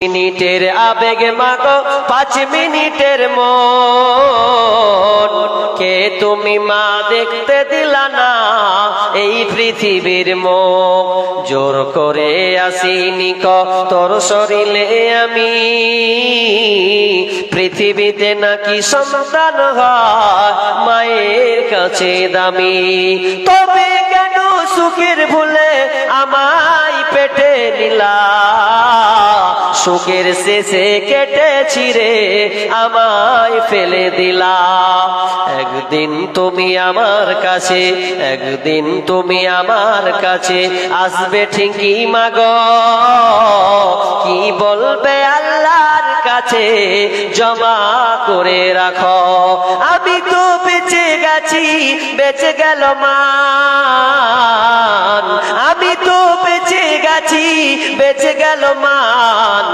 মিনিটের আবেগ মাগো 5 মিনিটের মন কে তুমি মা দেখতে দিলা না এই পৃথিবীর মুখ জোর করে আসিনি তোর শরীরে আমি পৃথিবীতে নাকি সন্তান হয় মায়ের কাছে দামি তবে কেন সুখের ভুলে আমায় পেটে নিলা সুখের শেষে কেটেছি রে আমায় ফেলে দিলা একদিন তুমি আমার কাছে একদিন তুমি আমার কাছে আসবে ঠিকই মাগো কি বলবে আল্লাহর কাছে জমা করে রাখো আমি তো বেঁচে গেছি বেঁচে গেল মান আমি তো বেঁচে গেছি বেঁচে গেল মান